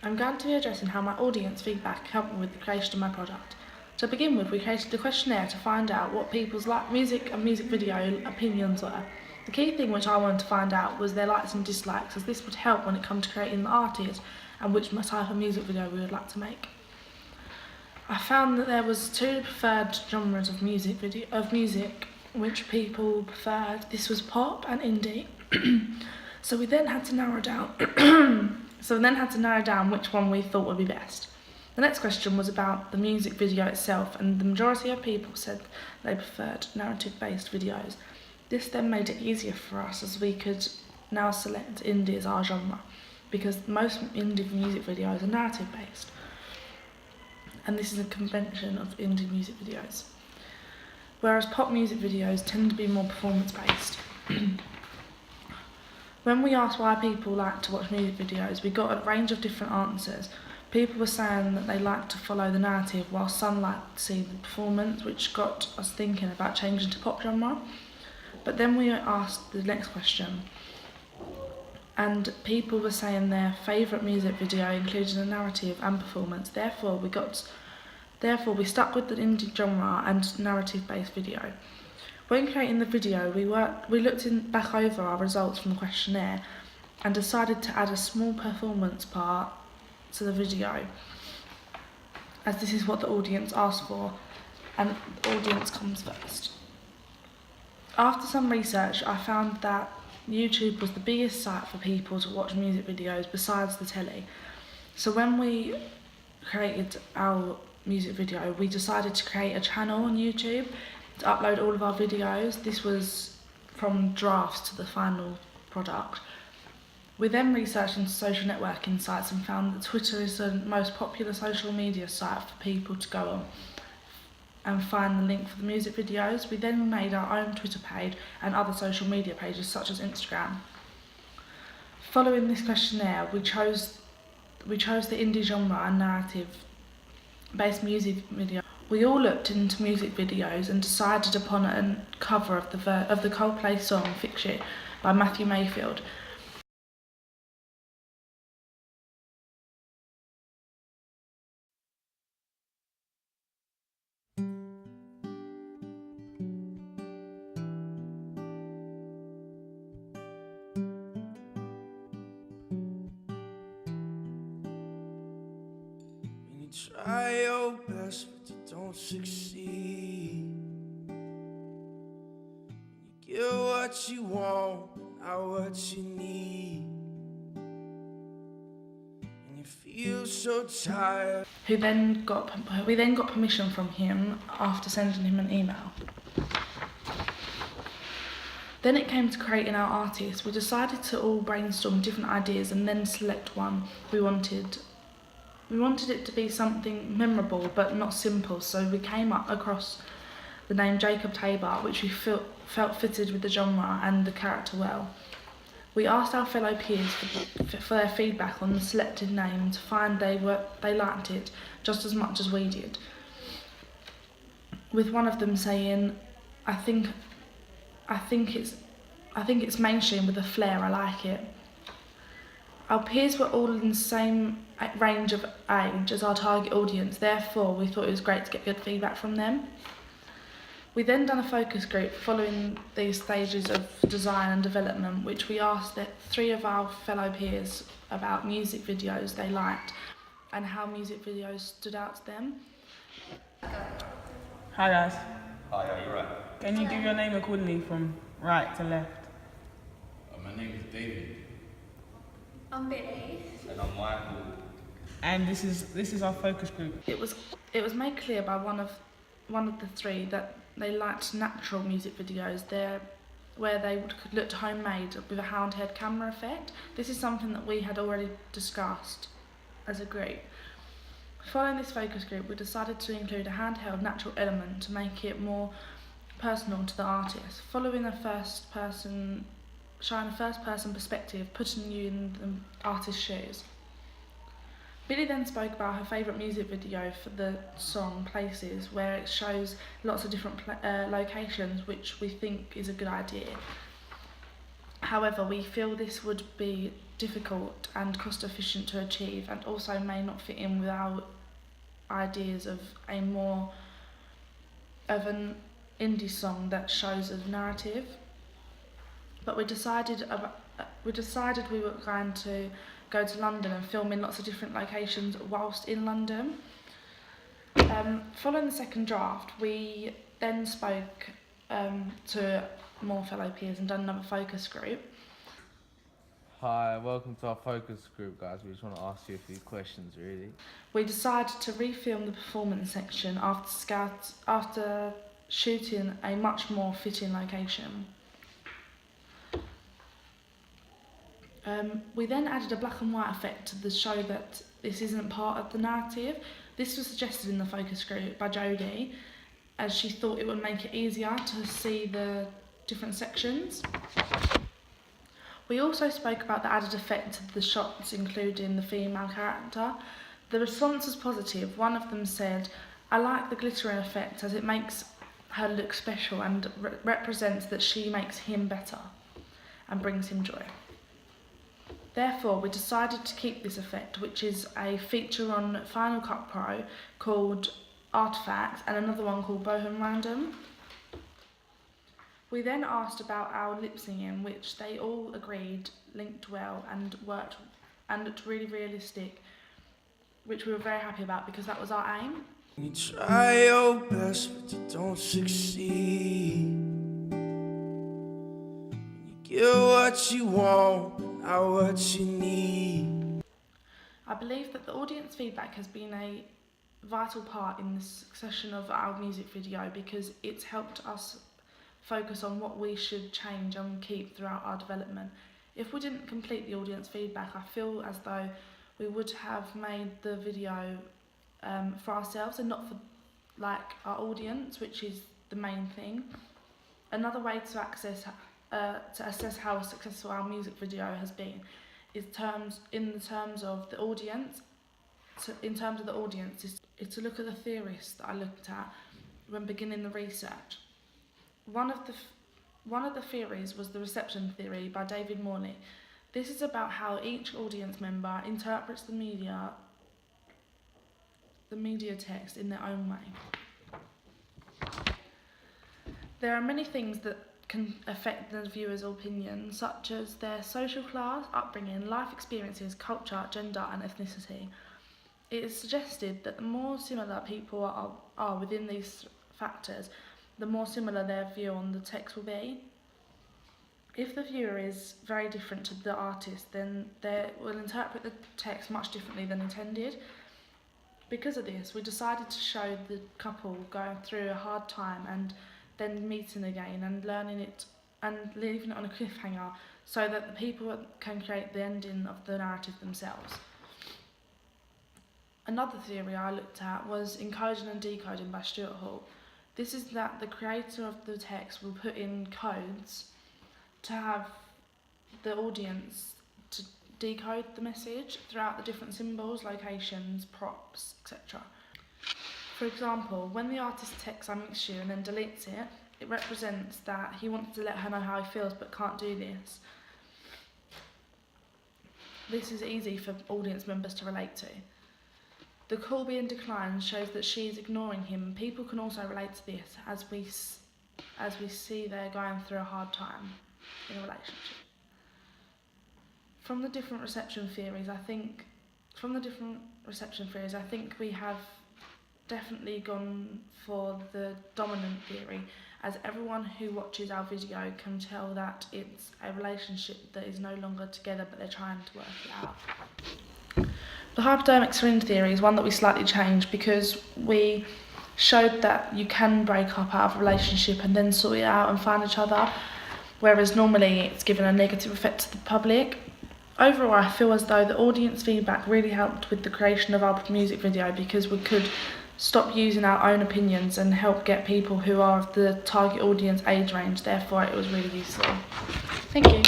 I'm going to be addressing how my audience feedback helped me with the creation of my product. To begin with, we created a questionnaire to find out what people's music and music video opinions were. The key thing which I wanted to find out was their likes and dislikes, as this would help when it comes to creating the artist and which type of music video we would like to make. I found that there was two preferred genres of music which people preferred. This was pop and indie. So we then had to narrow down which one we thought would be best. The next question was about the music video itself, and the majority of people said they preferred narrative-based videos. This then made it easier for us, as we could now select indie as our genre, because most indie music videos are narrative-based, and this is a convention of indie music videos. Whereas pop music videos tend to be more performance-based. When we asked why people like to watch music videos, we got a range of different answers. People were saying that they like to follow the narrative, while some like to see the performance, which got us thinking about changing to pop genre. But then we asked the next question, and people were saying their favourite music video included a narrative and performance. Therefore, we stuck with the indie genre and narrative-based video. When creating the video, we looked back over our results from the questionnaire and decided to add a small performance part to the video, as this is what the audience asked for, and the audience comes first. After some research, I found that YouTube was the biggest site for people to watch music videos besides the telly. So when we created our music video, we decided to create a channel on YouTube to upload all of our videos. This was from drafts to the final product. We then researched into social networking sites and found that Twitter is the most popular social media site for people to go on and find the link for the music videos. We then made our own Twitter page and other social media pages such as Instagram. Following this questionnaire, we chose the indie genre and narrative-based music video. We all looked into music videos and decided upon a cover of the Coldplay song "Fix You" by Matthew Mayfield. You try your best, but you don't succeed. You get what you want, not what you need. And you feel so tired. We then got permission from him after sending him an email. Then it came to creating our artist. We decided to all brainstorm different ideas and then select one we wanted. We wanted it to be something memorable but not simple, so we came across the name Jacob Tabor, which we felt fitted with the genre and the character well. We asked our fellow peers for their feedback on the selected name to find they liked it just as much as we did, with one of them saying, I think it's mainstream with a flair, I like it. Our peers were all in the same range of age as our target audience, therefore we thought it was great to get good feedback from them. We then done a focus group following these stages of design and development, which we asked 3 of our fellow peers about music videos they liked and how music videos stood out to them. Hi guys. Hi, are you right? Can you give your name accordingly from right to left? My name is David. I'm Billy. And I'm Michael. And this is our focus group. It was made clear by one of the 3 that they liked natural music videos where they could look homemade with a handheld camera effect. This is something that we had already discussed as a group. Following this focus group, we decided to include a handheld natural element to make it more personal to the artist, showing a first person perspective, putting you in the artist's shoes. Billy then spoke about her favourite music video for the song Places, where it shows lots of different locations, which we think is a good idea. However, we feel this would be difficult and cost efficient to achieve, and also may not fit in with our ideas of an indie song that shows a narrative. But we decided we were going to go to London and film in lots of different locations whilst in London. Following the second draft, we then spoke to more fellow peers and done another focus group. Hi, welcome to our focus group, guys. We just want to ask you a few questions, really. We decided to refilm the performance section after shooting a much more fitting location. We then added a black and white effect to show that this isn't part of the narrative. This was suggested in the focus group by Jodie, as she thought it would make it easier to see the different sections. We also spoke about the added effect of the shots, including the female character. The response was positive. One of them said, "I like the glittering effect as it makes her look special and represents that she makes him better and brings him joy." Therefore, we decided to keep this effect, which is a feature on Final Cut Pro called Artifacts and another one called Bohem Random. We then asked about our lip singing, which they all agreed linked well and worked and looked really realistic, which we were very happy about because that was our aim. You try your best, but you don't succeed. You get what you want, not what you need. I believe that the audience feedback has been a vital part in the succession of our music video because it's helped us focus on what we should change and keep throughout our development. If we didn't complete the audience feedback, I feel as though we would have made the video for ourselves and not for our audience, which is the main thing. Another way to assess how successful our music video has been is in terms of the audience. So in terms of the audience, is to look at the theorists that I looked at when beginning the research. One of the theories was the reception theory by David Morley. This is about how each audience member interprets the media text in their own way. There are many things that can affect the viewer's opinion, such as their social class, upbringing, life experiences, culture, gender and ethnicity. It is suggested that the more similar people are within these factors, the more similar their view on the text will be. If the viewer is very different to the artist, then they will interpret the text much differently than intended. Because of this, we decided to show the couple going through a hard time and then meeting again and learning it and leaving it on a cliffhanger so that the people can create the ending of the narrative themselves. Another theory I looked at was encoding and decoding by Stuart Hall. This is that the creator of the text will put in codes to have the audience to decode the message throughout the different symbols, locations, props, etc. For example, when the artist texts "I miss you" and then deletes it, it represents that he wants to let her know how he feels but can't do this. This is easy for audience members to relate to. The call being declined shows that she is ignoring him. People can also relate to this as we see they're going through a hard time in a relationship. From the different reception theories, I think we have definitely gone for the dominant theory, as everyone who watches our video can tell that it's a relationship that is no longer together but they're trying to work it out. The hypodermic syringe theory is one that we slightly changed because we showed that you can break up out of a relationship and then sort it out and find each other, whereas normally it's given a negative effect to the public. Overall, I feel as though the audience feedback really helped with the creation of our music video because we could stop using our own opinions and help get people who are of the target audience age range. Therefore, it was really useful. Thank you.